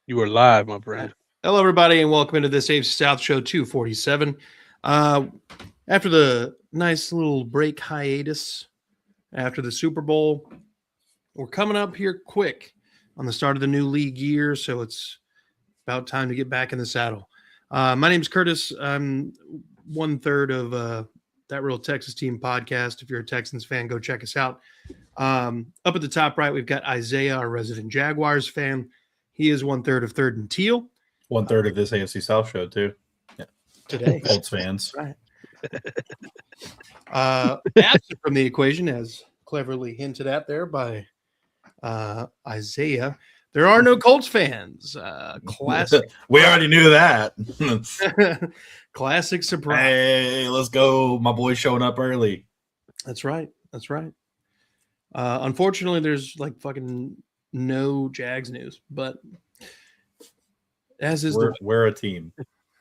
You are live, my friend. Hello, everybody, and welcome into this AFC South show 247. After the nice little break hiatus after the Super Bowl, we're coming up here quick on the start of the new league year, so it's about time to get back in the saddle. My name's Curtis. I'm 1/3 of That Real Texas Team podcast. If you're a Texans fan, go check us out. Up at the top right, we've got Isaiah, our resident Jaguars fan. He is 1/3 of Third and Teal. 1/3 of this AFC South show too. Yeah, today. Colts fans, right? Absent from the equation, as cleverly hinted at there by Isaiah, there are no Colts fans. Classic. We already knew that. Classic surprise. Hey, let's go! My boy's showing up early. That's right. That's right. Unfortunately, there's like fucking no Jags news, but as is we're a team.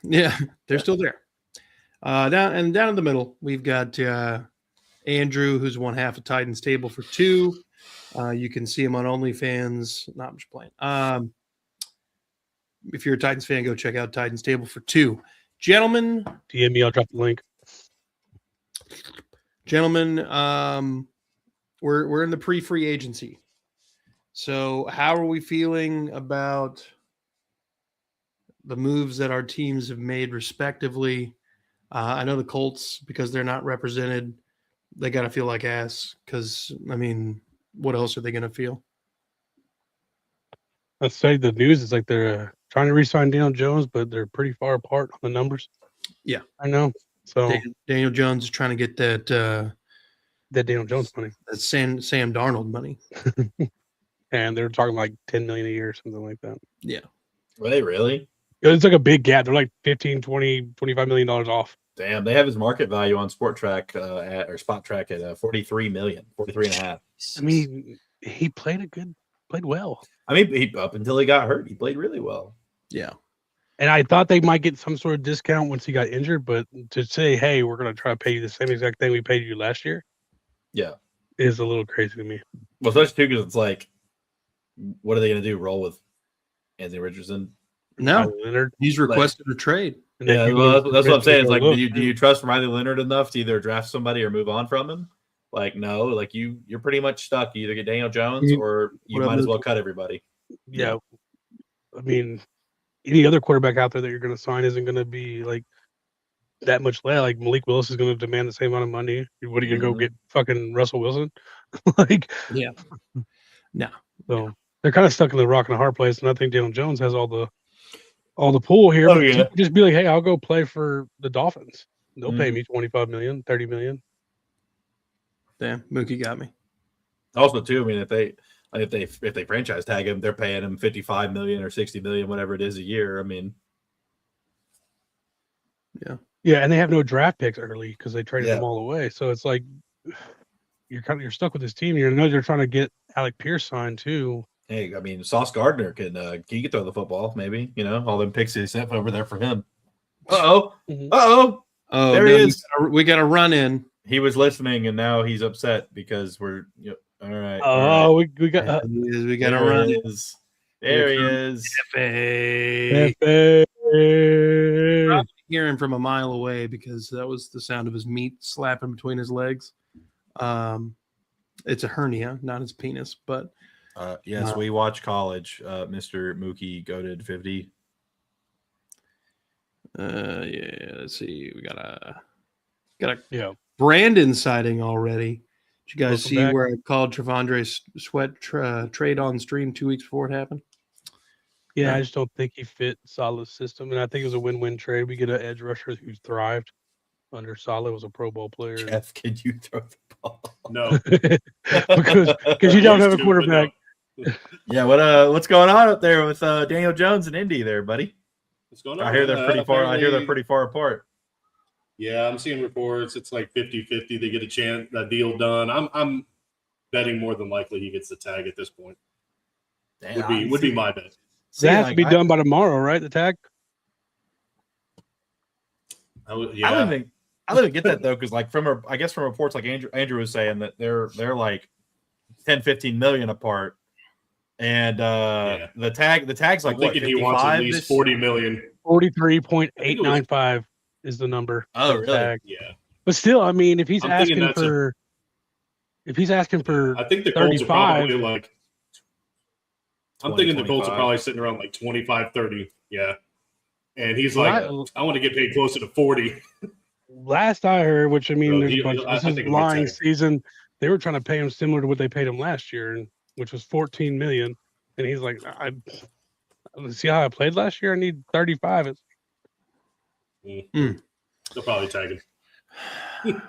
Yeah, they're still there. Down in the middle, we've got Andrew, who's one half of Titans Table for Two. You can see him on OnlyFans. Not much playing. If you're a Titans fan, go check out Titans Table for Two. Gentlemen, DM me, I'll drop the link. Gentlemen, we're in the pre-free agency. So how are we feeling about the moves that our teams have made respectively? I know the Colts, because they're not represented, they got to feel like ass because, I mean, what else are they going to feel? Let's say the news is like they're trying to re-sign Daniel Jones, but they're pretty far apart on the numbers. Yeah. I know. So Daniel Jones is trying to get that Daniel Jones money. That Sam Darnold money. And they're talking like $10 million a year or something like that. Yeah. Were they really? It's like a big gap. They're like 15, 20, $25 million off. Damn, they have his market value on Spot Track at 43 million, 43 and a half. I mean, he played well. I mean, up until he got hurt, he played really well. Yeah. And I thought they might get some sort of discount once he got injured, but to say, hey, we're going to try to pay you the same exact thing we paid you last year. Yeah. Is a little crazy to me. Well, especially too, because it's like, what are they going to do? Roll with Anthony Richardson? No, Leonard. He's requested a trade. Yeah, well, that's what I'm saying. It's like, do you trust Riley Leonard enough to either draft somebody or move on from him? Like, no, like you're pretty much stuck. You either get Daniel Jones or you might as well cut everybody. Yeah. I mean, any other quarterback out there that you're going to sign isn't going to be like that much less. Like Malik Willis is going to demand the same amount of money. What are you going to go get fucking Russell Wilson? Like, yeah. No. So they're kind of stuck in the rock and a hard place. And I think Daniel Jones has all the pull here. Oh, yeah. Just be like, hey, I'll go play for the Dolphins. They'll pay me $25 million, $30 million. Damn, Mookie got me. Also, too, I mean, if they franchise tag him, they're paying him $55 million or $60 million, whatever it is a year. I mean, yeah, and they have no draft picks early because they traded them all away. So it's like you're stuck with this team. You know you're trying to get Alec Pierce signed too. Hey, I mean, Sauce Gardner can throw the football, maybe. You know, all them picks he sent over there for him. Oh, there he is. We got a run in. He was listening, and now he's upset because we're all right. Oh, we got we got a run. There he is. Probably hear him from a mile away because that was the sound of his meat slapping between his legs. It's a hernia, not his penis, but. Yes, we watch college. Mr. Mookie goated 50. Yeah. Let's see. We got a Brandon sighting already. Did you guys see where I called Trevondre Sweat trade on stream 2 weeks before it happened? Yeah, I just don't think he fit Saleh's system, and I think it was a win-win trade. We get an edge rusher who's thrived under Saleh, was a Pro Bowl player. Jeff, can you throw the ball? No, because you don't have a quarterback. Yeah, what's going on up there with Daniel Jones and Indy there, buddy? What's going on? I hear they're pretty far. I hear they're pretty far apart. Yeah, I'm seeing reports. It's like 50-50. They get a deal done. I'm betting more than likely he gets the tag at this point. Damn, would be my bet. That has to be done by tomorrow, right? The tag. I don't even get that though, because like from reports like Andrew was saying that they're like 10-15 million apart. And the tag's like I'm what, thinking he wants at 55 least this 40 million. 43.895 is the number. Oh, for the really? tag. Yeah. But still, I mean, if he's I'm thinking asking that's for I think the Colts are 35, probably like I'm 20, thinking the Colts are 25. probably sitting around like 25, 30. Yeah. And he's Well, like, I want to get paid closer to 40. last I heard, which I mean, So there's a bunch. I This is think he'll get lying tagged. season. They were trying to pay him similar to what they paid him last year, which was 14 million. And he's like, I see how I played last year. I need 35. They'll probably tag him.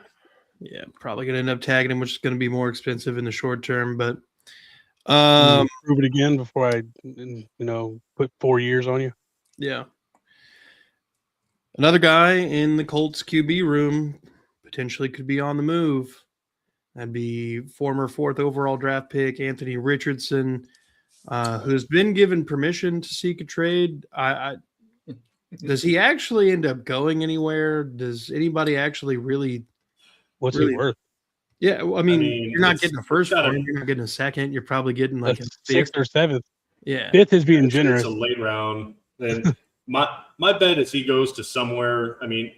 Yeah, probably gonna end up tagging him, which is gonna be more expensive in the short term. But Prove it again before I, put 4 years on you. yeah. Another guy in the Colts QB room potentially could be on the move. That'd be former 4th overall draft pick Anthony Richardson, who's been given permission to seek a trade. Does he actually end up going anywhere? Does anybody actually really? What's really, he worth? Yeah, well, I mean, you're not it's getting a first gotta- for him. You're not getting a second. You're probably getting like a Sixth or seventh. Yeah, Fifth is being It's generous. a late round. And my bet is he goes to somewhere. I mean,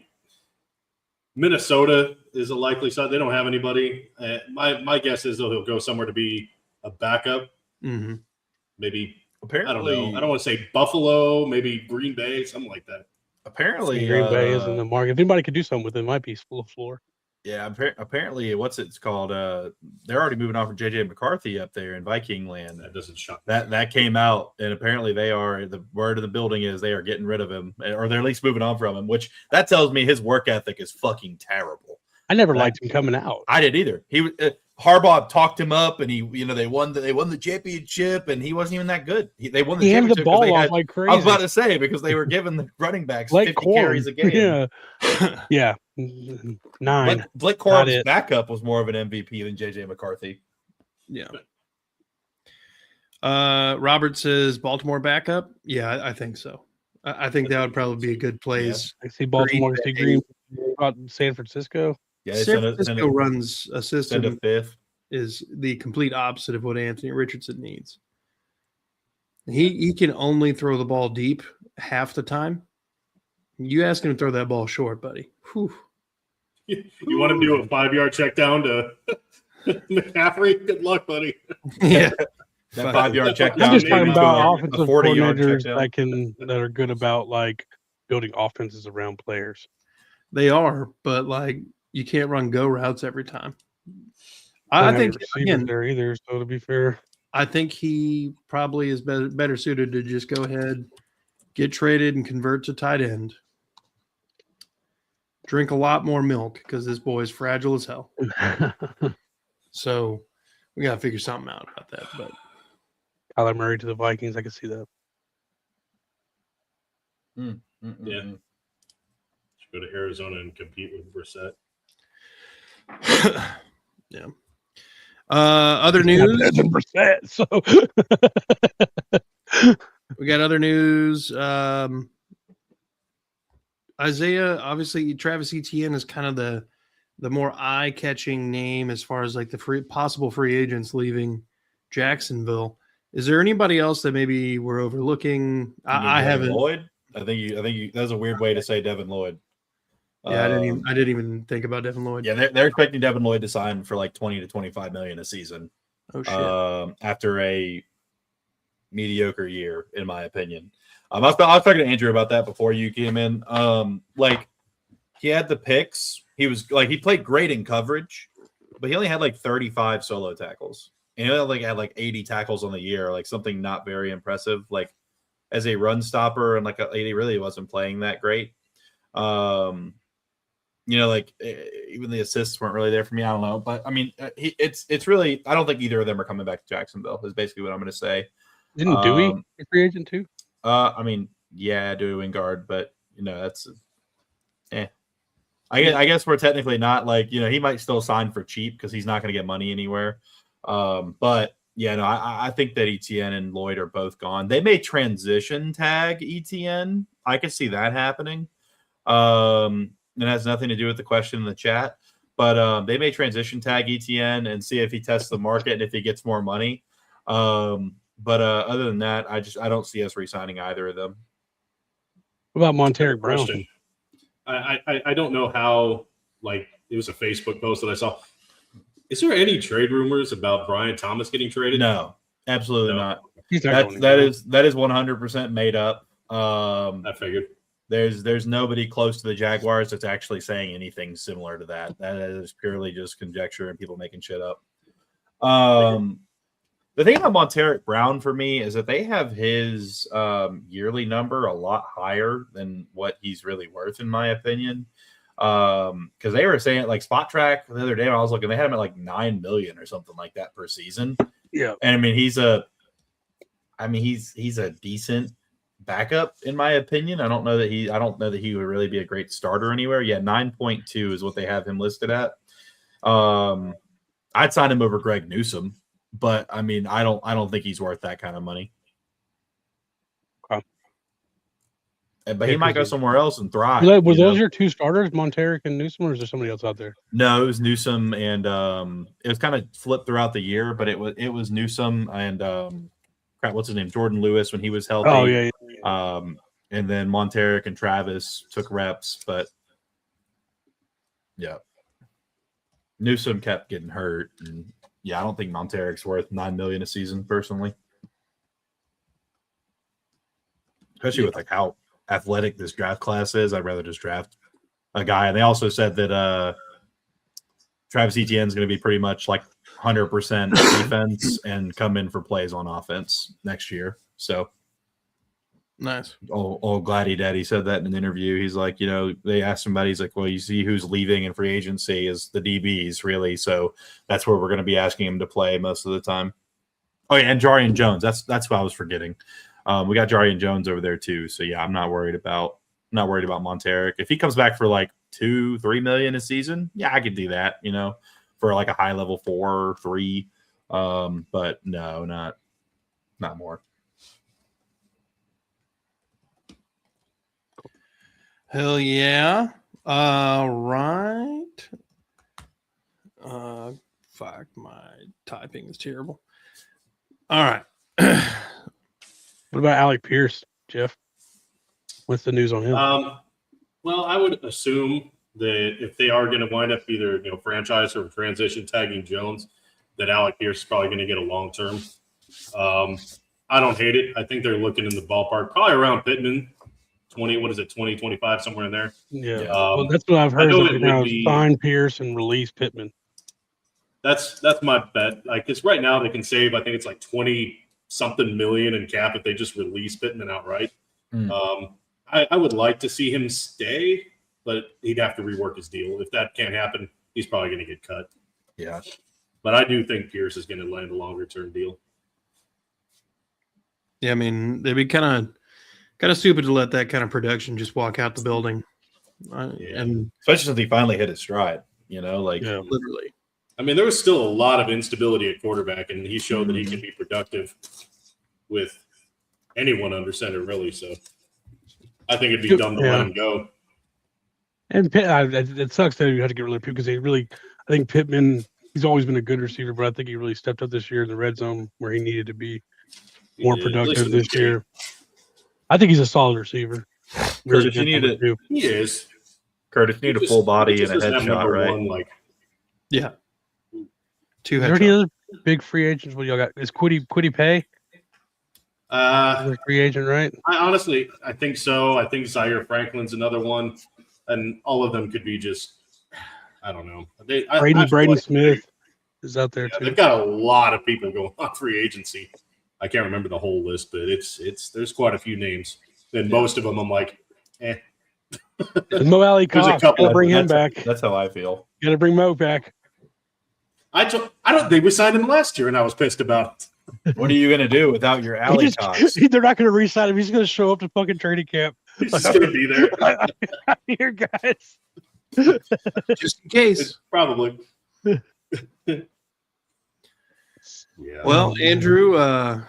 Minnesota is a likely side. They don't have anybody. My guess is he'll go somewhere to be a backup. Mm-hmm. Maybe Apparently, I don't know. I don't want to say Buffalo. Maybe Green Bay, something like that. Apparently, Green Bay is in the market. If anybody could do something with it, it might be full floor. Yeah, apparently, what's it's called? They're already moving on from JJ McCarthy up there in Viking land. That doesn't shock. That came out, and apparently the word of the building is they are getting rid of him, or they're at least moving on from him. Which that tells me his work ethic is fucking terrible. I never liked him coming out. I didn't either. He was Harbaugh talked him up, and they won the championship, and he wasn't even that good. They won the He handed championship. the ball they off had, like crazy. I was about to say because they were giving the running backs Blake 50 Corum. carries a game. Yeah. 9. Blake Corum's backup was more of an MVP than JJ McCarthy. Yeah. Robert says Baltimore backup. Yeah, I think so. I think that would probably be a good place. I see Baltimore, see Green, about San Francisco. Yeah, San Francisco runs a system send a fifth. is the complete opposite of what Anthony Richardson needs. He can only throw the ball deep half the time. You ask him to throw that ball short, buddy. Whew. You want to do a 5-yard check down to McCaffrey? Good luck, buddy. Yeah. That 5-yard check I'm down. just talking maybe about to offensive a 40-yard coordinators check down. that are good about like building offenses around players. They are, but like you can't run go routes every time. I think again there either. So to be fair, I think he probably is better suited to just go ahead, get traded, and convert to tight end. Drink a lot more milk because this boy is fragile as hell. So we got to figure something out about that. But Kyler Murray to the Vikings, I can see that. Yeah. Should go to Arizona and compete with Brissett. yeah. Other news. Brissett, so We got other news. Isaiah, obviously, Travis Etienne is kind of the more eye-catching name as far as like the possible free agents leaving Jacksonville. Is there anybody else that maybe we're overlooking? I haven't. Lloyd. I think you. That's a weird way to say Devin Lloyd. Yeah, I didn't even think about Devin Lloyd. Yeah, they're expecting Devin Lloyd to sign for like 20 to 25 million a season. Oh shit! After a mediocre year, in my opinion. I was talking to Andrew about that before you came in. Like he had the picks. He played great in coverage, but he only had like 35 solo tackles. And he only had like 80 tackles on the year, like something not very impressive. Like as a run stopper, and he really wasn't playing that great. Like even the assists weren't really there for me. I don't know, but I mean, it's really. I don't think either of them are coming back to Jacksonville. Is basically what I'm going to say. Didn't Dewey a free agent too? I mean, yeah, Dewey Wingard, but that's. I guess we're technically not he might still sign for cheap because he's not going to get money anywhere. But yeah, no, I think that Etienne and Lloyd are both gone. They may transition tag Etienne. I could see that happening. It has nothing to do with the question in the chat, but they may transition tag Etienne and see if he tests the market and if he gets more money. But other than that, I don't see us re-signing either of them. What about Monteric Brown? Question. I don't know how, like, it was a Facebook post that I saw. Is there any trade rumors about Brian Thomas getting traded? No, absolutely not. He's not That going is 100% made up. I figured. There's nobody close to the Jaguars that's actually saying anything similar to that. That is purely just conjecture and people making shit up. The thing about Monteric Brown for me is that they have his yearly number a lot higher than what he's really worth, in my opinion. Because they were saying, like, Spot Track the other day when I was looking, they had him at like $9 million or something like that per season. Yeah, and I mean he's a decent backup, in my opinion. I don't know that he would really be a great starter anywhere. Yeah, 9.2 is what they have him listed at. I'd sign him over Greg Newsome, but I mean, I don't think he's worth that kind of money. Okay. But he might go somewhere else and thrive. Were those your two starters, Monteric and Newsome, or is there somebody else out there? No, it was Newsome, and it was kind of flipped throughout the year, but it was Newsome and what's his name, Jordan Lewis when he was healthy. Oh yeah. And then Monteric and Travis took reps, but yeah, Newsome kept getting hurt, and yeah, I don't think Monteric's worth $9 million a season personally, especially with like how athletic this draft class is. I'd rather just draft a guy. And they also said that Travis Etienne's going to be pretty much like 100% defense and come in for plays on offense next year. So nice. Old Gladdy Daddy said that in an interview. He's like, they asked somebody, he's like, well, you see who's leaving in free agency is the DBs, really. So that's where we're going to be asking him to play most of the time. Oh yeah, and Jarian Jones. That's what I was forgetting. We got Jarian Jones over there too. So yeah, I'm not worried about Monteric. If he comes back for like $2-3 million a season, yeah, I could do that, for like a high level 4 or 3. But no, not more. Hell yeah. Right. Fuck, my typing is terrible. All right. What about Alec Pierce, Jeff? What's the news on him? Well, I would assume that if they are going to wind up either franchise or transition tagging Jones, that Alec Pierce is probably going to get a long term. I don't hate it. I think they're looking in the ballpark, probably around Pittman, 2025, somewhere in there. Yeah, well, that's what I've heard. Sign Pierce and release Pittman. That's my bet. Like, because right now they can save, I think it's like 20-something million in cap if they just release Pittman outright. I would like to see him stay, but he'd have to rework his deal. If that can't happen, he's probably going to get cut. Yeah. But I do think Pierce is going to land a longer-term deal. Yeah, I mean, they'd be kind of stupid to let that kind of production just walk out the building. And especially since he finally hit his stride, literally. I mean, there was still a lot of instability at quarterback, and he showed that he can be productive with anyone under center, really. So I think it'd be dumb to let him go. And it sucks that you had to get rid of Pittman because I think Pittman, he's always been a good receiver, but I think he really stepped up this year in the red zone where he needed to be more productive this year. I think he's a solid receiver. Curtis, you need to. He is. Curtis, you need a full body and a headshot, right? Yeah. 2 headshots. Is there any other big free agents? What y'all got? Is Quiddy Pay? Free agent, right? I think so. I think Zaire Franklin's another one, and all of them could be just. I don't know. Braden Smith is out there too. They've got a lot of people going on free agency. I can't remember the whole list, but there's quite a few names. And most of them, I'm like, eh. Mo Alley Cox, gotta bring him back. That's how I feel. Gotta bring Mo back. I don't think we signed him last year, and I was pissed about it. What are you gonna do without your Alley Cox? They're not gonna re-sign him. He's gonna show up to fucking training camp. He's just gonna be there. Here, guys. Just in case. Probably. Yeah. Well, Andrew,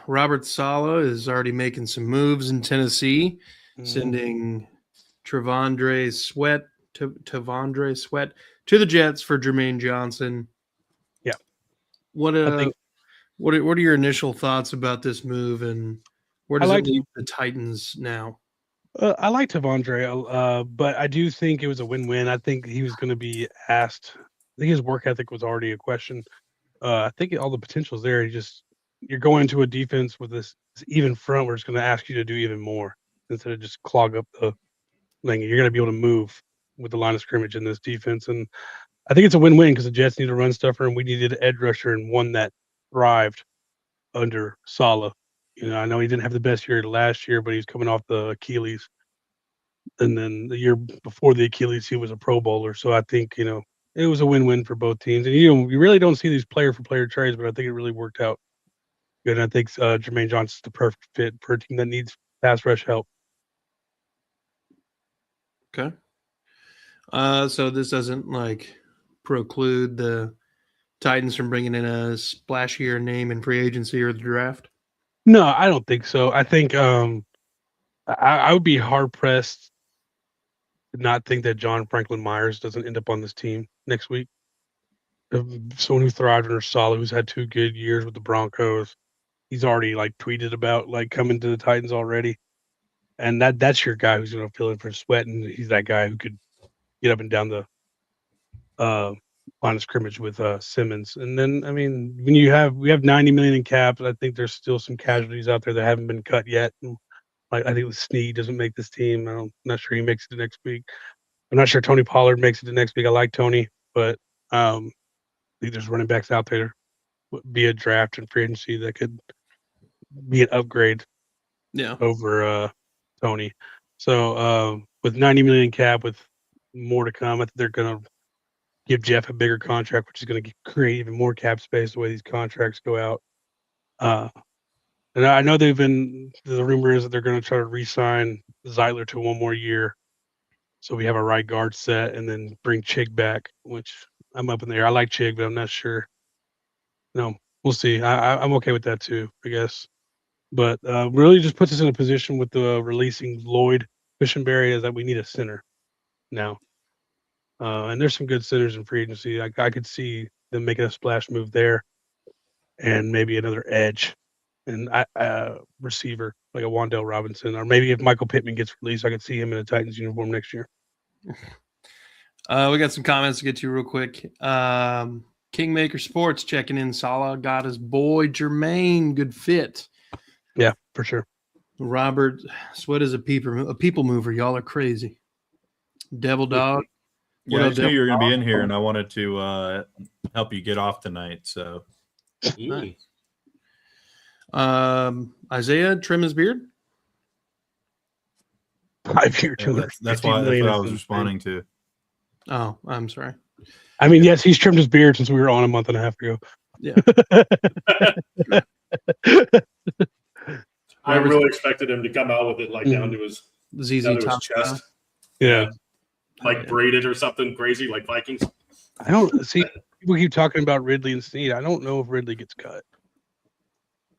Robert Saleh is already making some moves in Tennessee, sending Tavondre Sweat to the Jets for Jermaine Johnson. Yeah. What What are your initial thoughts about this move, and where does like- it leave the Titans now? I like Tavondre, but I do think it was a win-win. I think he was going to be asked. I think his work ethic was already a question. I think all the potential's there. You're going to a defense with this even front where it's going to ask you to do even more instead of just clog up the thing. You're going to be able to move with the line of scrimmage in this defense, and I think it's a win-win because the Jets need a run stuffer, and we needed an edge rusher and one that thrived under Saleh. I know he didn't have the best year last year, but he's coming off the Achilles. And then the year before the Achilles, he was a Pro Bowler. So I think, it was a win-win for both teams. And, you really don't see these player-for-player trades, but I think it really worked out good. And I think Jermaine Johnson's the perfect fit for a team that needs pass rush help. Okay. So this doesn't preclude the Titans from bringing in a splashier name in free agency or the draft? No, I don't think so. I think I would be hard-pressed to not think that John Franklin Myers doesn't end up on this team next week. Someone who thrived under Saleh, who's had 2 good years with the Broncos. He's already tweeted about coming to the Titans already. And that's your guy who's going to fill in for Sweat, and he's that guy who could get up and down the line of scrimmage with Simmons. And then, I mean, when we have $90 million in cap, I think there's still some casualties out there that haven't been cut yet. And, I think Snead doesn't make this team. I'm not sure he makes it next week. I'm not sure Tony Pollard makes it the next week. I like Tony, but I think there's running backs out there via draft and free agency that could be an upgrade over Tony. So with $90 million cap, with more to come, I think they're going to give Jeff a bigger contract, which is going to create even more cap space the way these contracts go out. And I know the rumor is that they're going to try to re-sign Zeitler to 1 more year. So we have a right guard set and then bring Chig back, which I'm up in the air. I like Chig, but I'm not sure. No, we'll see. I'm okay with that too, I guess. But really just puts us in a position with the releasing Lloyd Cushenberry is that we need a center now. And there's some good centers in free agency. I could see them making a splash move there and maybe another edge and receiver like a Wan'Dale Robinson. Or maybe if Michael Pittman gets released, I could see him in a Titans uniform next year. We got some comments to get to real quick. Kingmaker Sports checking in. Salah got his boy Jermaine. Good fit. Yeah, for sure. Robert Sweat is a people mover. Y'all are crazy. Devil Dog. Yeah, I just knew you were going to be in here, and I wanted to help you get off tonight. So, nice. Isaiah trim his beard. 5-year, yeah, that's what I was responding to. Oh, I'm sorry. I mean, yes, he's trimmed his beard since we were on a month and a half ago. Yeah. I really expected him to come out with it down to his chest. Yeah. Braided or something crazy like Vikings. I don't see people keep talking about Ridley and Snead. I don't know if Ridley gets cut.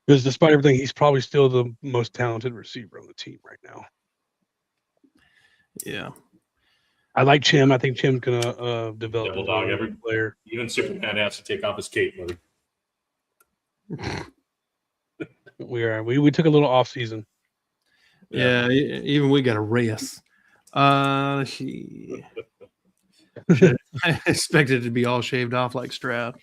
Because despite everything, he's probably still the most talented receiver on the team right now. Yeah. I like Chim. I think Chim's gonna develop Devil Dog, every player. Even Superman has to take off his cape. We took a little off season. Yeah, even we got a race. I expected it to be all shaved off like Stroud.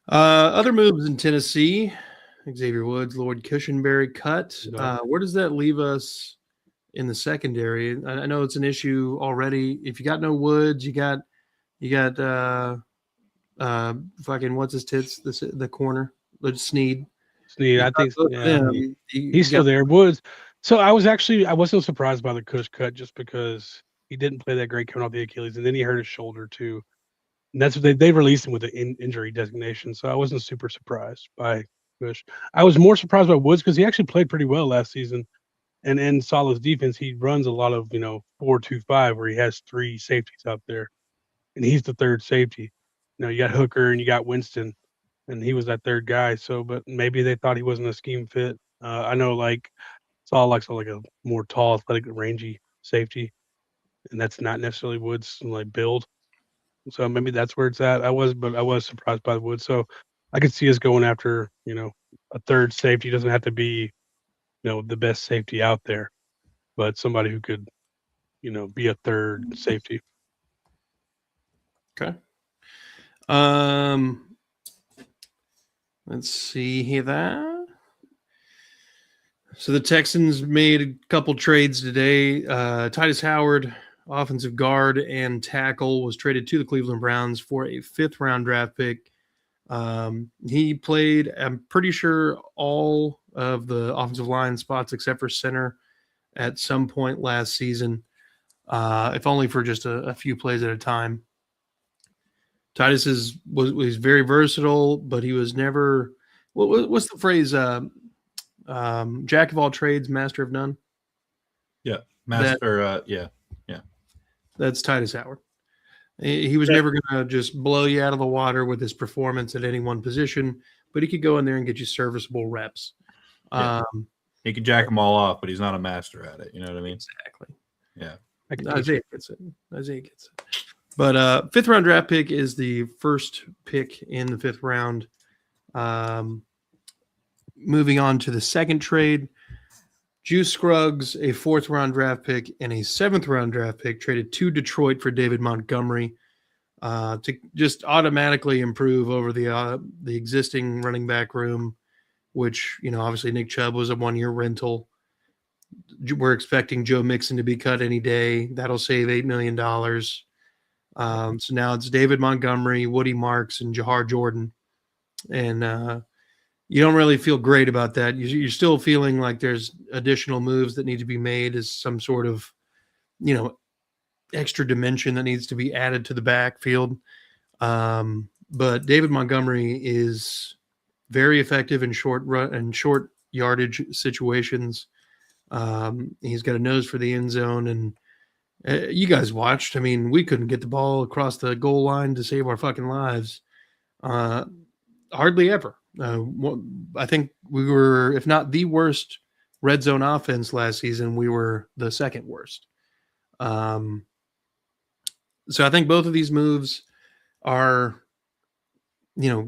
Other moves in Tennessee: Xavier Woods, Lloyd Cushenberry cut. Where does that leave us in the secondary? I know it's an issue already. If you got no Woods, you got fucking what's his tits? The corner, Snead. Snead, I think he's still there. Woods. So I wasn't surprised by the Cush cut just because he didn't play that great coming off the Achilles, and then he hurt his shoulder too. And that's what they released him with an injury designation. So I wasn't super surprised by Cush. I was more surprised by Woods because he actually played pretty well last season. And in Saleh's defense, he runs a lot of 4-2-5 where he has 3 safeties out there, and he's the third safety. You got Hooker and you got Winston, and he was that third guy. So, but maybe they thought he wasn't a scheme fit. I know Saleh likes a more tall, athletic, rangy safety, and that's not necessarily Woods' build. So maybe that's where it's at. I was surprised by the Woods. So I could see us going after, a third safety. Doesn't have to be, the best safety out there, but somebody who could, be a third safety. Okay. Let's see here that. So the Texans made a couple trades today. Titus Howard, offensive guard and tackle, was traded to the Cleveland Browns for a 5th-round draft pick. He played, I'm pretty sure, all of the offensive line spots except for center at some point last season, if only for just a few plays at a time. Titus was very versatile, but he was never. What's the phrase? Jack of all trades, master of none. Yeah, master. That's Titus Howard. He was never going to just blow you out of the water with his performance at any one position, but he could go in there and get you serviceable reps. Yeah. He could jack them all off, but he's not a master at it. You know what I mean? Exactly. Yeah. Isaiah gets it. But 5th-round draft pick is the first pick in the 5th round. Moving on to the second trade, Juice Scruggs, a 4th-round draft pick and a 7th-round draft pick, traded to Detroit for David Montgomery to just automatically improve over the existing running back room, which, obviously Nick Chubb was a 1-year rental. We're expecting Joe Mixon to be cut any day. That'll save $8 million. So now it's David Montgomery, Woody Marks, and Jahar Jordan. And you don't really feel great about that. You're still feeling like there's additional moves that need to be made as some sort of, extra dimension that needs to be added to the backfield. But David Montgomery is very effective in short yardage situations. He's got a nose for the end zone, and you guys watched. I mean, we couldn't get the ball across the goal line to save our fucking lives. Hardly ever. I think we were, if not the worst red zone offense last season, we were the second worst. So I think both of these moves are,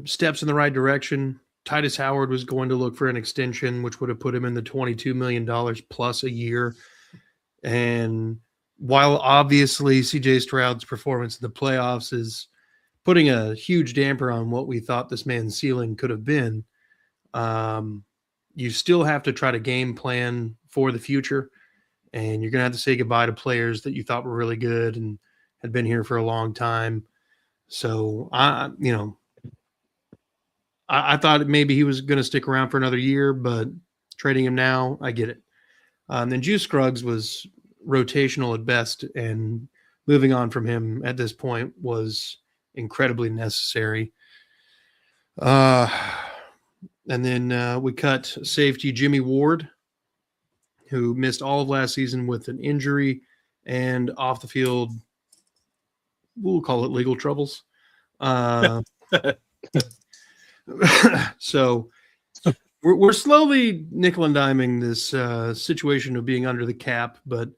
steps in the right direction. Titus Howard was going to look for an extension, which would have put him in the $22 million plus a year. And while obviously CJ Stroud's performance in the playoffs is putting a huge damper on what we thought this man's ceiling could have been, you still have to try to game plan for the future. And you're going to have to say goodbye to players that you thought were really good and had been here for a long time. So, I thought maybe he was going to stick around for another year, but trading him now, I get it. And then Juice Scruggs was rotational at best, and moving on from him at this point was incredibly necessary. And then we cut safety Jimmy Ward, who missed all of last season with an injury and off the field, we'll call it legal troubles. So we're slowly nickel and diming this situation of being under the cap, but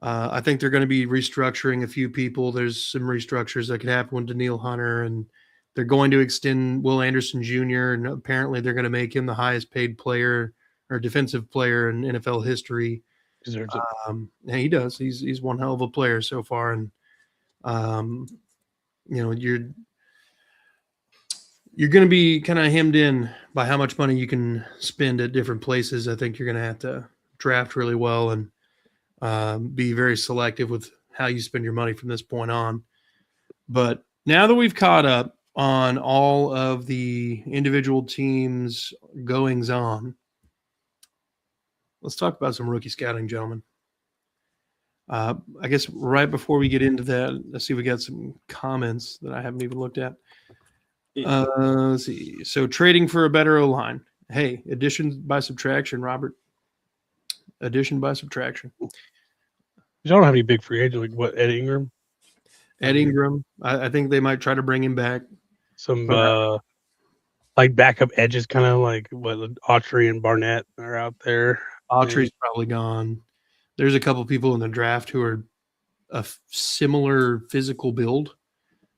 I think they're going to be restructuring a few people. There's some restructures that could happen with Daniil Hunter, and they're going to extend Will Anderson Jr., and apparently they're going to make him the highest paid player or defensive player in NFL history. Deserves it. Yeah, he does. He's one hell of a player so far, and you're going to be kind of hemmed in by how much money you can spend at different places. I think you're going to have to draft really well and be very selective with how you spend your money from this point on. But now that we've caught up on all of the individual teams' goings on, let's talk about some rookie scouting, gentlemen. I guess right before we get into that, let's see if we got some comments that I haven't even looked at. Let's see. So trading for a better O-line. Hey, addition by subtraction, Robert. Addition by subtraction. You don't have any big free agents like what, Ed Ingram? Ed Ingram. I think they might try to bring him back. Some like backup edges, kind of like what Autry and Barnett are out there. Autry's probably gone. There's a couple people in the draft who are a similar physical build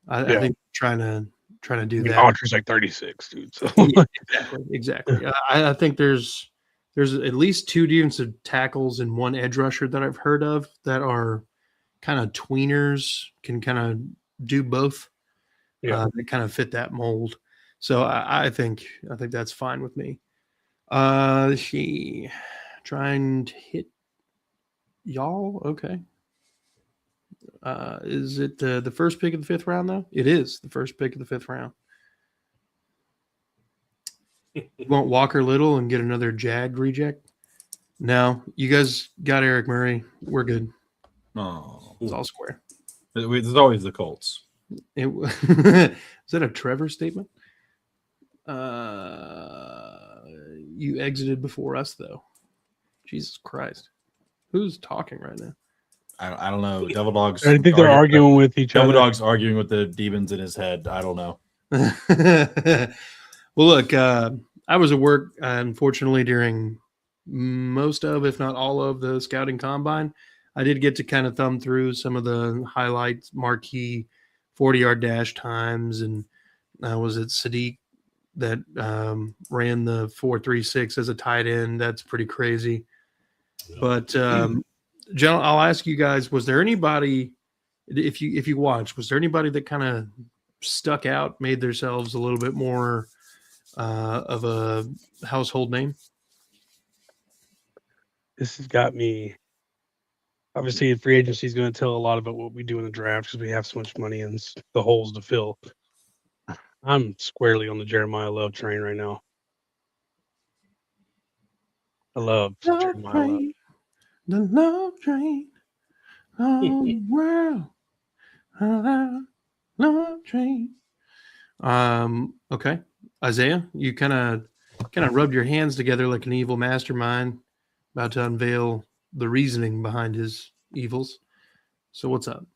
I think trying to do I mean, that. Audrey's like 36, dude. So Yeah, exactly. I think there's at least 2 defensive tackles and 1 edge rusher that I've heard of that are kind of tweeners, can kind of do both. Yeah. That kind of fit that mold. So I think that's fine with me. She trying to hit y'all. Okay. Is it the first pick of the 5th round though? It is the first pick of the 5th round. You want Walker Little and get another Jag reject? No, you guys got Eric Murray. We're good. Oh, It's all square. there's always the Colts. Is that a Trevor statement? You exited before us, though. Jesus Christ. Who's talking right now? I don't know. Devil Dogs. I think they're arguing with each Devil other. Dogs arguing with the demons in his head. I don't know. Well, look, I was at work, unfortunately, during most of, if not all of, the scouting combine. I did get to kind of thumb through some of the highlights, marquee 40-yard dash times, and was it Sadiq that ran the 4.36 as a tight end? That's pretty crazy. But John, I'll ask you guys: was there anybody, if you watched, was there anybody that kind of stuck out, made themselves a little bit more of a household name? This has got me. Obviously, free agency is going to tell a lot about what we do in the draft because we have so much money and the holes to fill. I'm squarely on the Jeremiah Love train right now. I love Jeremiah Love. The love train, oh wow, love train. Okay, Isaiah, you kind of rubbed your hands together like an evil mastermind, about to unveil the reasoning behind his evils. So what's up?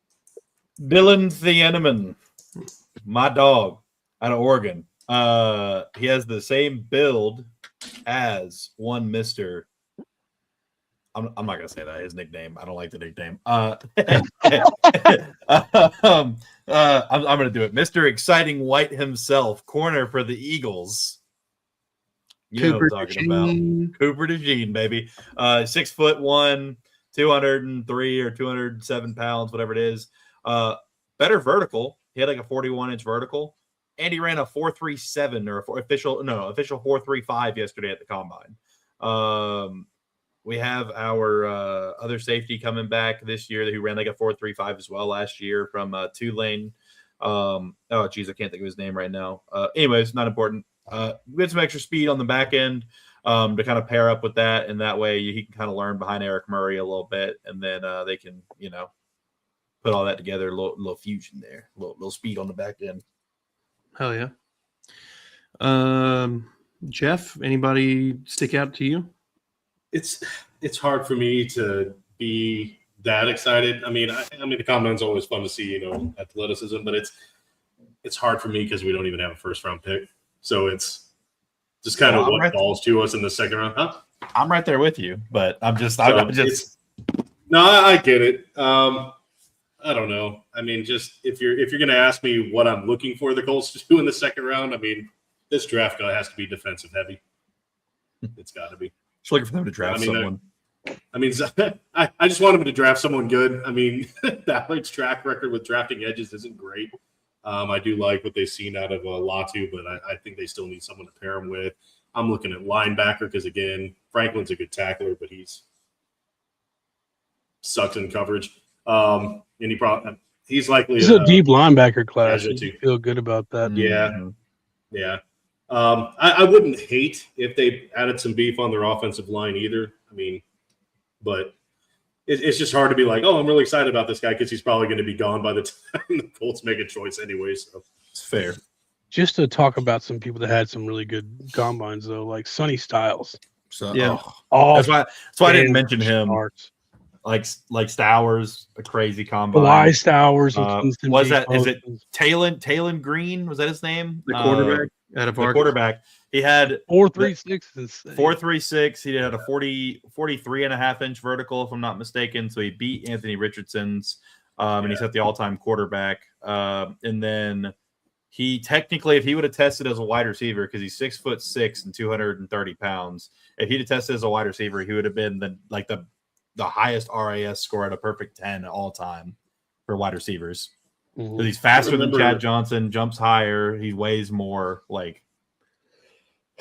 Dylan Thieneman, my dog out of Oregon. He has the same build as one Mr. I'm not gonna say that his nickname. I don't like the nickname. I'm gonna do it. Mr. Exciting White himself, corner for the Eagles. You know what I'm talking about. Cooper DeJean, baby. 6'1", 203 or 207 pounds, whatever it is. Better vertical. He had like a 41-inch vertical, and he ran a 4.37 or official 4.35 yesterday at the combine. We have our other safety coming back this year who ran like a 4.35 as well last year from Tulane. I can't think of his name right now. Anyways, not important. We had some extra speed on the back end to kind of pair up with that, and that way he can kind of learn behind Eric Murray a little bit, and then they can, put all that together, a little fusion there, a little speed on the back end. Hell yeah. Jeff, anybody stick out to you? It's hard for me to be that excited. I mean, the combine's always fun to see, athleticism, but it's hard for me because we don't even have a first round pick. So it's just kind of what falls to us in the second round. Huh? I'm right there with you, but I'm just. No, I get it. I don't know. I mean, just if you're going to ask me what I'm looking for the Colts to do in the second round, I mean, this draft guy has to be defensive heavy. It's got to be. Just looking for them to draft someone. I just want him to draft someone good. I mean, Ballard's track record with drafting edges isn't great. I do like what they've seen out of Latu, but I think they still need someone to pair him with. I'm looking at linebacker because, again, Franklin's a good tackler, but he's sucks in coverage. And he's likely a deep linebacker class. You feel good about that. Yeah. I wouldn't hate if they added some beef on their offensive line either. I mean, but it's just hard to be like, oh, I'm really excited about this guy because he's probably going to be gone by the time the Colts make a choice anyway. So it's fair. Just to talk about some people that had some really good combines, though, like Sonny Styles. So yeah, that's why I didn't mention him. Starts. Like Stowers, a crazy combine. Why Stowers? Was that? Is it Talon Green? Was that his name? The quarterback out of the quarterback. He had 4.36. 4.36. He had a 43.5-inch vertical, if I'm not mistaken. So he beat Anthony Richardson's And he set the all-time quarterback. And then he technically, if he would have tested as a wide receiver, because he's 6'6" and 230 pounds, if he'd have tested as a wide receiver, he would have been the highest RAS score at a perfect 10 all time for wide receivers. Because he's faster than Chad Johnson, jumps higher, he weighs more. Like,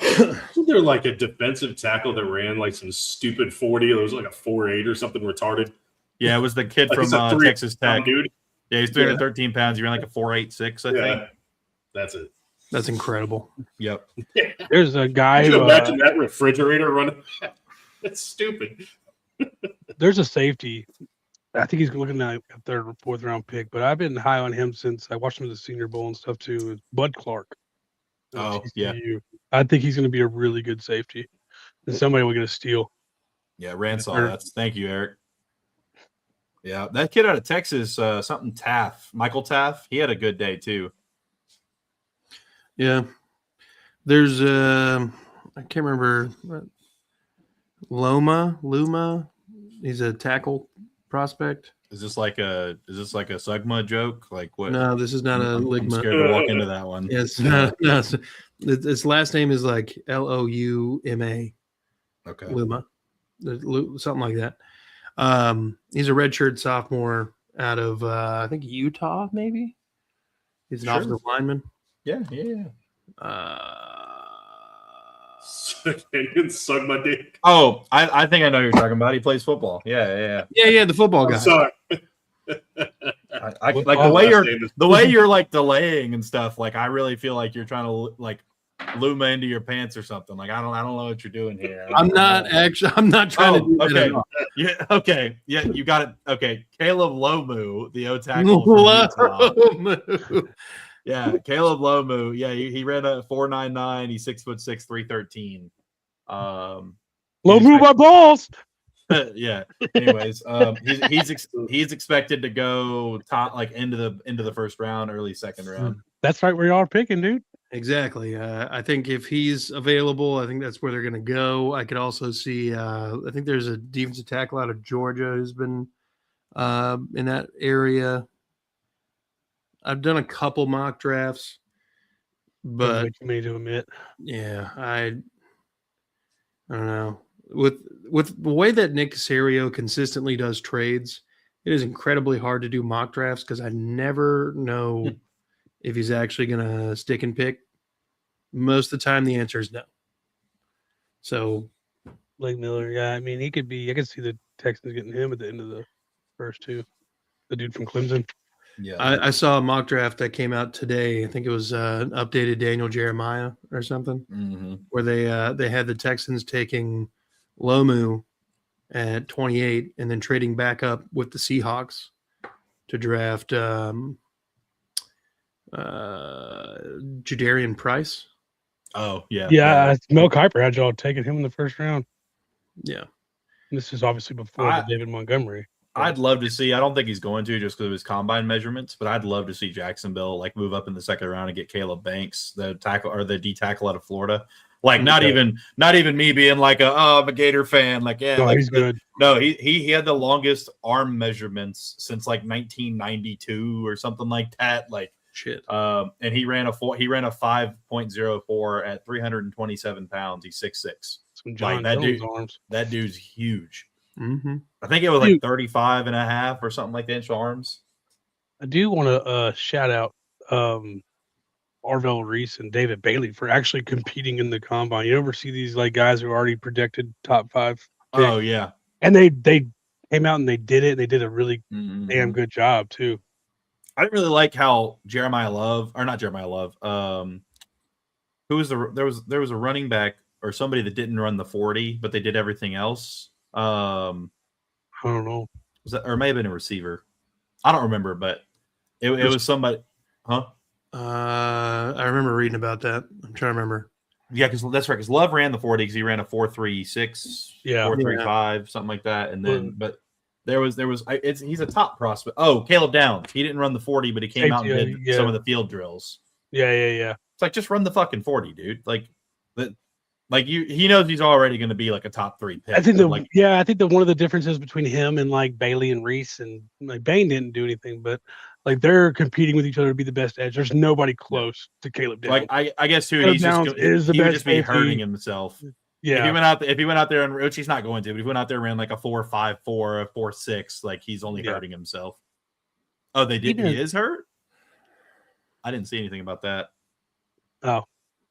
wasn't there like a defensive tackle that ran like some stupid 40? It was like a 4.8 or something retarded. Yeah, it was the kid Like from Texas Tech. Dude. Yeah, he's 313 pounds. He ran like a 4.86, I think. That's it. That's incredible. Yep. There's a guy Can who you imagine that refrigerator running? That's stupid. there's a safety. I think he's looking at a third or fourth round pick, but I've been high on him since I watched him at the Senior Bowl and stuff too. Bud Clark. Oh, yeah. I think he's going to be a really good safety, and somebody will get a steal. Yeah, Ransaw. Thank you, Eric. Yeah, that kid out of Texas, something Taff, Michael Taff, he had a good day too. Yeah. There's I can't remember Luma. He's a tackle prospect. Is this like a Sugma joke? Like what? No, this is not a I'm ligma. scared to walk into that one. Yes, no, its last name is like Louma. Okay. Luma, something like that. He's a redshirt sophomore out of I think Utah, maybe. He's an offensive lineman. Yeah. Suck my dick. Oh, I think I know who you're talking about. He plays football. Yeah. Yeah, the football guy. I'm sorry. I like the way you're like delaying and stuff. Like I really feel like you're trying to like Luma into your pants or something. Like I don't know what you're doing here. I'm not trying to do that at all. Yeah, okay. Yeah, you got it. Okay. Caleb Lomu, the O tackle from Utah. Yeah, Caleb Lomu. Yeah, he ran a 4.99. He's 6'6", 313. Lomu my balls. Yeah. Anyways, he's expected to go top like into the first round, early second round. That's right where you are picking, dude. Exactly. I think if he's available, I think that's where they're going to go. I could also see. I think there's a defensive tackle out of Georgia who's been in that area. I've done a couple mock drafts, but too many to admit. Yeah, I don't know. With the way that Nick Caserio consistently does trades, it is incredibly hard to do mock drafts because I never know if he's actually going to stick and pick. Most of the time, the answer is no. So, Blake Miller, yeah, I mean, he could be. I could see the Texans getting him at the end of the first two. The dude from Clemson. Yeah, I saw a mock draft that came out today. I think it was updated Daniel Jeremiah or something, where they had the Texans taking Lomu at 28 and then trading back up with the Seahawks to draft Jadarian Price. Oh, yeah. Yeah, Mel Kiper had y'all taking him in the first round. Yeah. This is obviously before the David Montgomery. I'd love to see. I don't think he's going to just because of his combine measurements, but I'd love to see Jacksonville like move up in the second round and get Caleb Banks, the tackle or the D tackle out of Florida. Like not even me being like I'm a Gator fan. Like he's good. No, he had the longest arm measurements since like 1992 or something like that. Like shit. And he ran a 5.04 at 327 pounds. He's 6'6". Some John that Jones dude, arms. That dude's huge. Mm-hmm. I think it was like 35 and a half or something like that inch arms. I do want to shout out Arvell Reese and David Bailey for actually competing in the combine. You ever see these like guys who are already projected top 5 picks? Oh yeah, and they came out and they did it. They did a really damn good job too. I didn't really like how not Jeremiah Love. Who was there was a running back or somebody that didn't run the 40, but they did everything else. I don't know. Was that, or it may have been a receiver? I don't remember, but it was somebody. Huh? I remember reading about that. I'm trying to remember. Yeah, because that's right. Because Love ran the 40 because he ran a 4.36, 4.35, something like that. And then, but there was he's a top prospect. Oh, Caleb Downs. He didn't run the 40, but he came out and did some of the field drills. Yeah. It's like just run the fucking 40, dude. Like that. Like he knows he's already going to be like a top 3 pick. I think like I think one of the differences between him and like Bailey and Reese and like Bain didn't do anything, but like they're competing with each other to be the best edge. There's nobody close to Caleb Downs. like I guess too. Caleb He's just Downs is the he would best just be hurting safety. himself. Yeah, If he went out there and which he's not going to, but if he went out there and ran like a 4.54 or a 4.6, like he's only hurting himself. Oh, they did. He is hurt. I didn't see anything about that. Oh,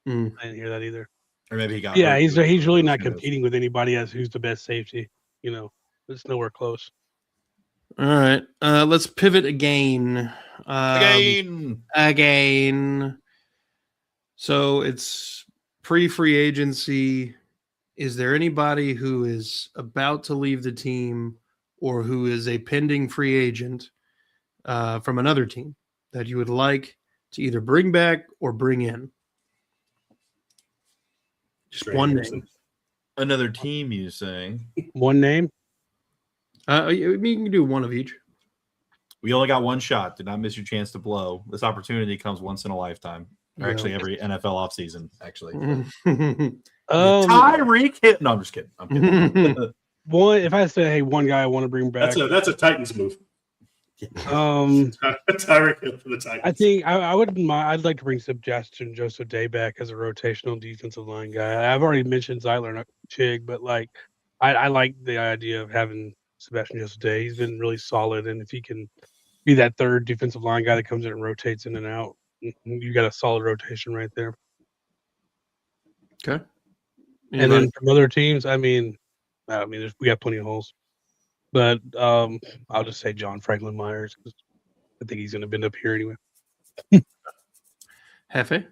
I didn't hear that either. Or maybe he got. Yeah, hurt he's really not Who knows? competing with anybody as who's the best safety. You know, it's nowhere close. All right. Let's pivot again. Again. So it's pre-free agency. Is there anybody who is about to leave the team or who is a pending free agent from another team that you would like to either bring back or bring in? Just one name. Another team, you saying? One name? You can do one of each. We only got one shot. Did not miss your chance to blow. This opportunity comes once in a lifetime. Or actually, every NFL offseason, actually. Tyreek Hill. No, I'm just kidding. I'm kidding. One. If I say, hey, one guy I want to bring back, That's a Titans move. Tyreek Hill for the Titans. I think I wouldn't mind. I'd like to bring Sebastian Joseph Day back as a rotational defensive line guy. I've already mentioned Zeitler and Chig, but like, I like the idea of having Sebastian Joseph Day. He's been really solid, and if he can be that third defensive line guy that comes in and rotates in and out, you got a solid rotation right there. Okay. And then from other teams, I mean, we got plenty of holes, but I'll just say John Franklin Myers because I think he's going to end up here anyway. Hefe?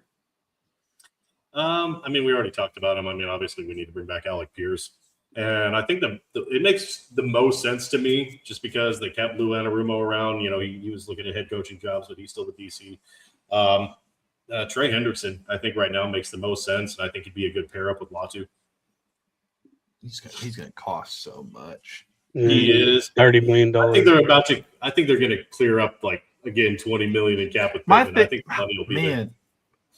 I mean, we already talked about him. I mean, obviously, we need to bring back Alec Pierce. And I think it makes the most sense to me just because they kept Lou Anarumo around. You know, he was looking at head coaching jobs, but he's still with DC. Trey Hendrickson, I think right now makes the most sense, and I think he'd be a good pair up with Latu. He's going to cost so much. He is $30 million. I think they're going to clear up like again $20 million in cap with Pittman. I think the money will be there.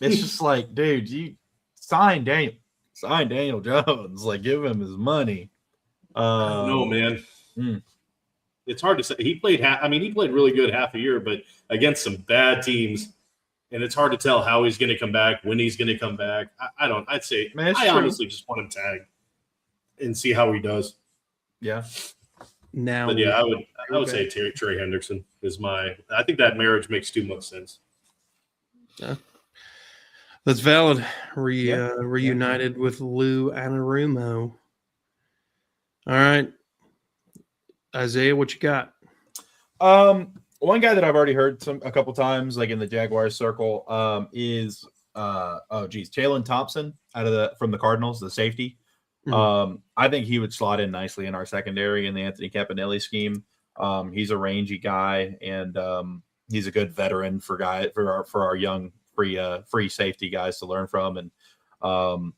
It's just like, dude, you sign Daniel Jones, like give him his money. I don't know, man. It's hard to say. He played really good half a year, but against some bad teams, and it's hard to tell how he's going to come back, when he's going to come back. I'd say honestly just want him tagged and see how he does. Yeah. Now, but yeah, I would say Trey Hendrickson is I think that marriage makes too much sense. Yeah. That's valid. Reunited with Lou Anarumo. All right. Isaiah, what you got? One guy that I've already heard a couple times, like in the Jaguars circle, is Jalen Thompson from the Cardinals, the safety. Mm-hmm. I think he would slot in nicely in our secondary in the Anthony Campanelli scheme. He's a rangy guy, and he's a good veteran for our young free safety guys to learn from. And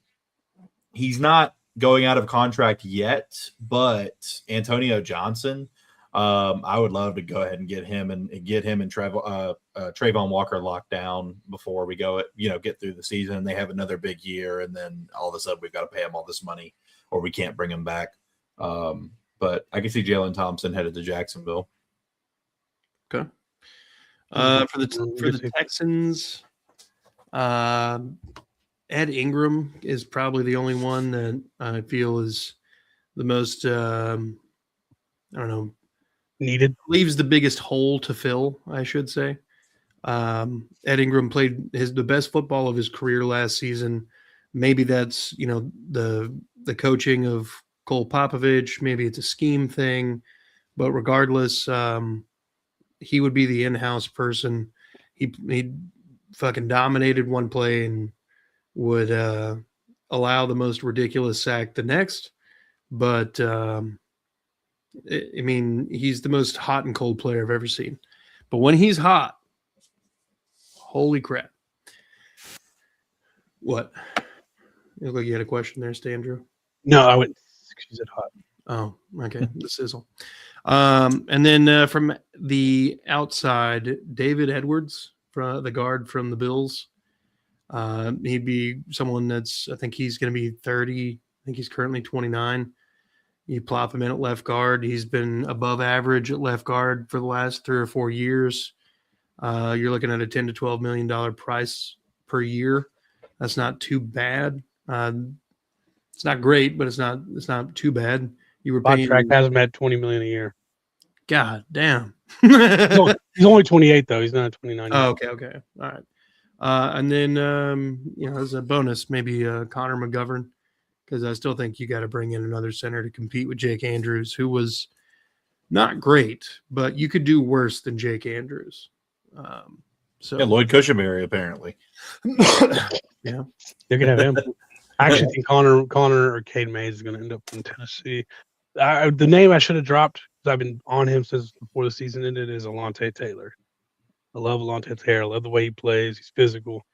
he's not going out of contract yet, but Antonio Johnson, I would love to go ahead and get him and Trayvon Walker locked down before we get through the season. They have another big year, and then all of a sudden we've got to pay him all this money, or we can't bring him back. But I can see Jalen Thompson headed to Jacksonville. Okay. For the Texans, Ed Ingram is probably the only one that I feel is the most needed. Leaves the biggest hole to fill, I should say. Ed Ingram played the best football of his career last season. Maybe that's the coaching of Cole Popovich. Maybe it's a scheme thing, but regardless, he would be the in-house person. He fucking dominated one play and would allow the most ridiculous sack the next. But he's the most hot and cold player I've ever seen. But when he's hot, holy crap! What? You look like you had a question there, Standrew. No, I wouldn't. She said hot. Oh, okay. The sizzle. And then from the outside, David Edwards, from the guard from the Bills. He'd be someone I think he's going to be 30. I think he's currently 29. You plop him in at left guard. He's been above average at left guard for the last 3 or 4 years. You're looking at a $10 to $12 million price per year. That's not too bad. It's not great, but it's not too bad. You were paying. Track has him at $20 million a year. God damn. He's only 28 though. He's not 29. Oh, okay. All right. And then as a bonus, maybe Connor McGovern, because I still think you got to bring in another center to compete with Jake Andrews, who was not great, but you could do worse than Jake Andrews. Lloyd Cushenberry apparently. Yeah, they're gonna have him. I actually think Connor or Cade Mays is gonna end up in Tennessee. The name I should have dropped because I've been on him since before the season ended is Alontae Taylor. I love Alontae Taylor. I love the way he plays. He's physical.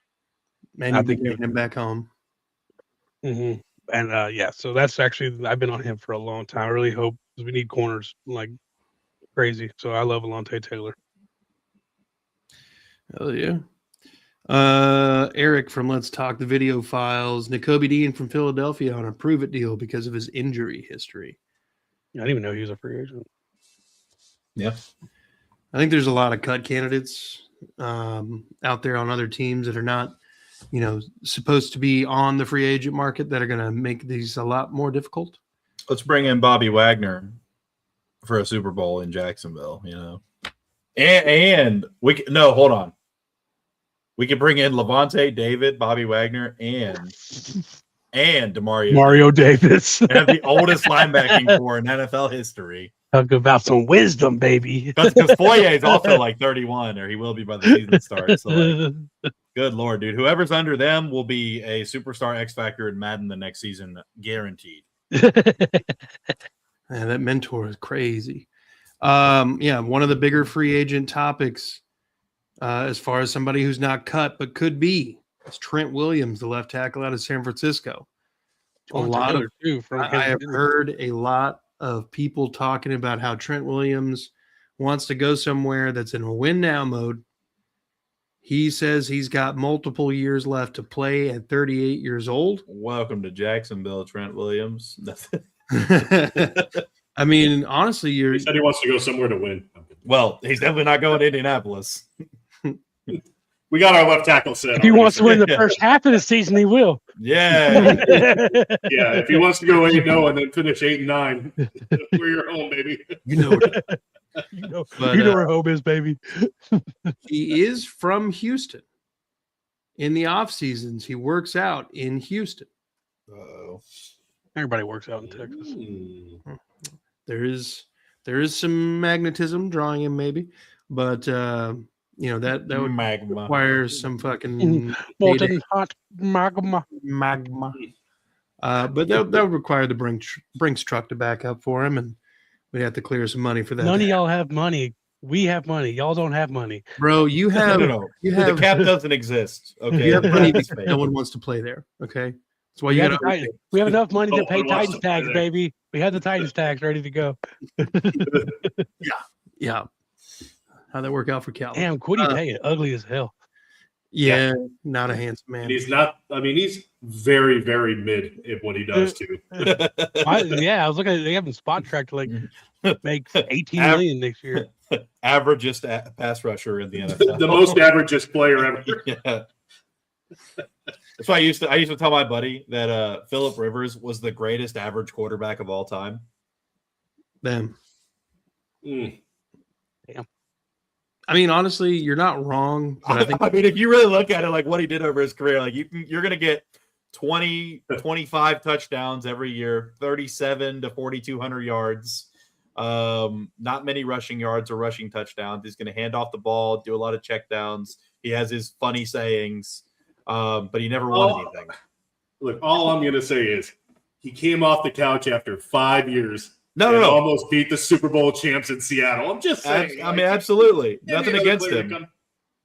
and I think getting him back home. Mm-hmm. And so that's actually I've been on him for a long time. I really hope because we need corners like crazy. So I love Alontae Taylor. Hell yeah. Eric from Let's Talk the Video Files. Nakobe Dean from Philadelphia on a prove it deal because of his injury history. I didn't even know he was a free agent. Yeah. I think there's a lot of cut candidates out there on other teams that are not, supposed to be on the free agent market that are going to make these a lot more difficult. Let's bring in Bobby Wagner for a Super Bowl in Jacksonville, And hold on. We can bring in Levante David, Bobby Wagner, and Mario Davis. Have the oldest linebacking core in NFL history. Talk about some wisdom, baby. Because Foye is also like 31, or he will be by the season starts. So, good Lord, dude. Whoever's under them will be a superstar X Factor in Madden the next season, guaranteed. Man, that mentor is crazy. One of the bigger free agent topics as far as somebody who's not cut but could be is Trent Williams, the left tackle out of San Francisco. I have heard a lot of people talking about how Trent Williams wants to go somewhere that's in a win now mode. He says he's got multiple years left to play at 38 years old. Welcome to Jacksonville, Trent Williams. I mean, honestly, he said he wants to go somewhere to win. Well, he's definitely not going to Indianapolis. We got our left tackle set. If he wants to win the first half of the season, he will. Yeah. Yeah, if he wants to go 8-0 and then finish 8-9, we're your home, baby. You know where home is, baby. He is from Houston. In the off seasons, he works out in Houston. Uh-oh. Everybody works out in Texas. There is some magnetism drawing him, maybe, but that would require some fucking molten hot magma. But that would require the Brinks truck to back up for him, and we have to clear some money for that. None of y'all have money. We have money. Y'all don't have money, bro. You have. No. The cap doesn't exist. Okay, you have money because no one wants to play there. Okay. That's why we have enough money to pay Titans tax, baby. We have the Titans tax ready to go. Yeah. How'd that work out for Cal? Damn, Quiddy Pay ugly as hell. Yeah, not a handsome man. He's not. I mean, he's very, very mid at what he does too. I was looking at they have him spot tracked to make 18 million next year. Averagest pass rusher in the NFL. The most averagest player ever. Yeah. That's why I used to tell my buddy that Phillip Rivers was the greatest average quarterback of all time. Damn. Damn. I mean, honestly, you're not wrong. But I mean, if you really look at it, like what he did over his career, like you're going to get 20, 25 touchdowns every year, 37 to 4,200 yards. Not many rushing yards or rushing touchdowns. He's going to hand off the ball, do a lot of checkdowns. He has his funny sayings, but he never won anything. Look, all I'm going to say is he came off the couch after 5 years. No. Almost beat the Super Bowl champs in Seattle. I'm just saying. I mean, absolutely. Nothing against him.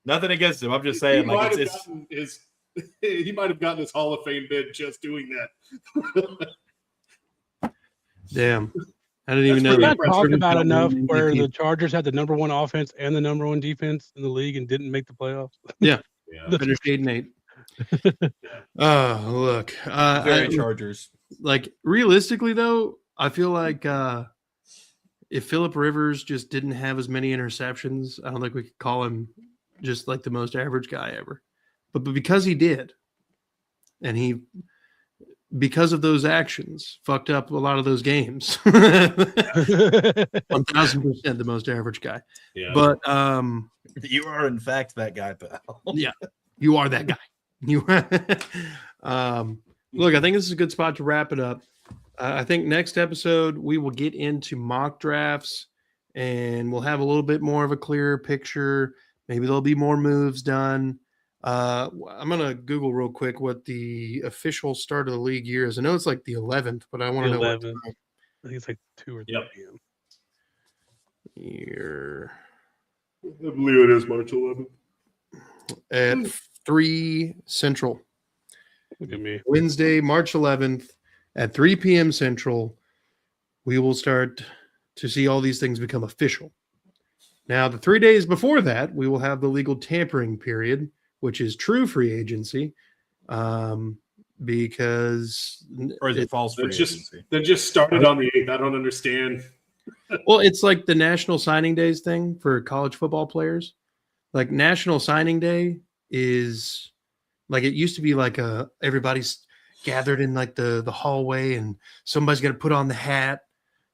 Nothing against him. I'm just saying, he might have gotten his Hall of Fame bid just doing that. Damn. I didn't even know We that. got talked about enough where the Chargers had the number one offense and the number one defense in the league and didn't make the playoffs. Yeah. Finished 8-8. Look, Very Chargers. like realistically though, I feel like if Phillip Rivers just didn't have as many interceptions, I don't think we could call him just like the most average guy ever. But because he did, and he, because of those actions, fucked up a lot of those games. 1000% the most average guy. Yeah. But You are in fact that guy, pal. yeah, you are that guy. You look, I think this is a good spot to wrap it up. I think next episode we will get into mock drafts and we'll have a little bit more of a clearer picture. Maybe there'll be more moves done. I'm gonna Google real quick what the official start of the league year is. I know it's like the 11th, but I want to know what 11th. I think it's like 2 or 3 Yep. p.m. year I believe it is March 11th. at 3 Central. Look at me. Wednesday, March 11th at 3 p.m. Central, we will start to see all these things become official. Now, the 3 days before that, we will have the legal tampering period, which is true free agency, because Or is it false free agency? They just started on the 8th. I don't understand. well, it's like the National Signing Days thing for college football players. Like National Signing Day is like it used to be like everybody's gathered in like the hallway and somebody's going to put on the hat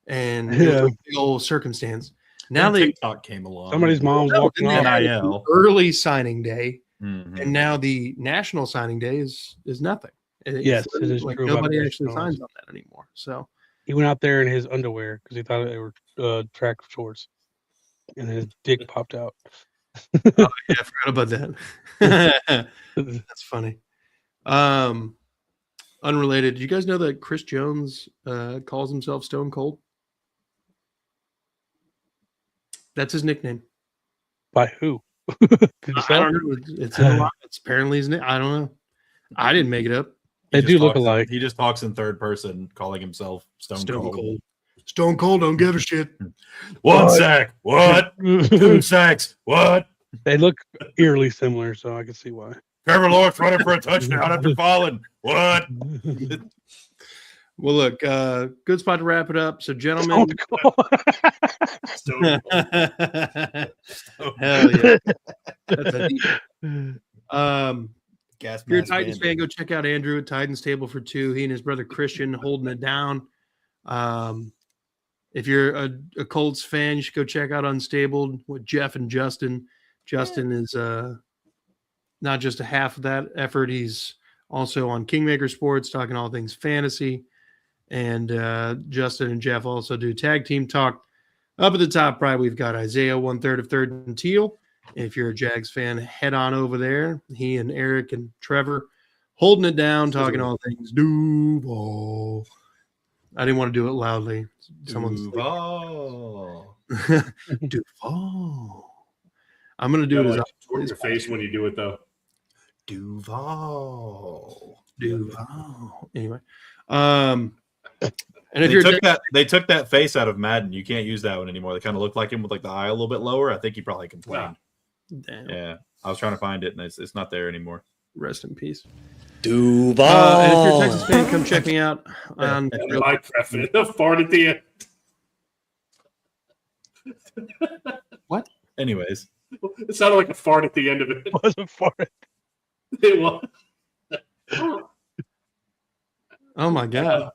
and it was like a big old circumstance. Now When they TikTok came along. Somebody's mom's No, walking didn't they off. have NIL. early signing day, Mhm. and now the National Signing Day is nothing. Yes, it is like true about nobody actually nationals. signs on that anymore. So He went out there in his underwear because he thought they were track shorts, and his dick popped out. yeah, I forgot about that. That's funny. Unrelated. Do you guys know that Chris Jones calls himself Stone Cold? That's his nickname. By who? Himself? I don't know. It's in a lot. It's apparently his name. I don't know. I didn't make it up. They He do just look talks in- alike. He just talks in third person, calling himself Stone Cold. Stone Cold don't give a shit. One What? sack. What? 2 sacks. What? They look eerily similar, so I can see why. Trevor Lawrence running for a touchdown after falling. What? Well, look, good spot to wrap it up. So, gentlemen, Stone Cold. Stone Cold. hell yeah. That's a deep. Gas If you're a mask Titans Band-Aid. fan, go check out Andrew at Titans Table for Two. He and his brother Christian holding it down. If you're a Colts fan, you should go check out Unstabled with Jeff and Justin. Justin is not just a half of that effort. He's also on Kingmaker Sports, talking all things fantasy. And Justin and Jeff also do tag team talk. Up at the top right, we've got Isaiah, 1/3 of Third and Teal. If you're a Jags fan, head on over there. He and Eric and Trevor holding it down, talking all things Duval. I didn't want to do it loudly. Someone's Duval. Duval. I'm going to do it as Toward your face when you do it, though. Duval. Duval. Anyway. And if you're They took that face out of Madden. You can't use that one anymore. They kind of look like him with like the eye a little bit lower. I think he probably complained. Damn. Yeah, I was trying to find it, and it's not there anymore. Rest in peace. Duval. And if you're a Texas fan, come check me out on My preference. The fart at the end. Anyways, It sounded like a fart at the end of it. Wasn't for it. It was. Oh my god.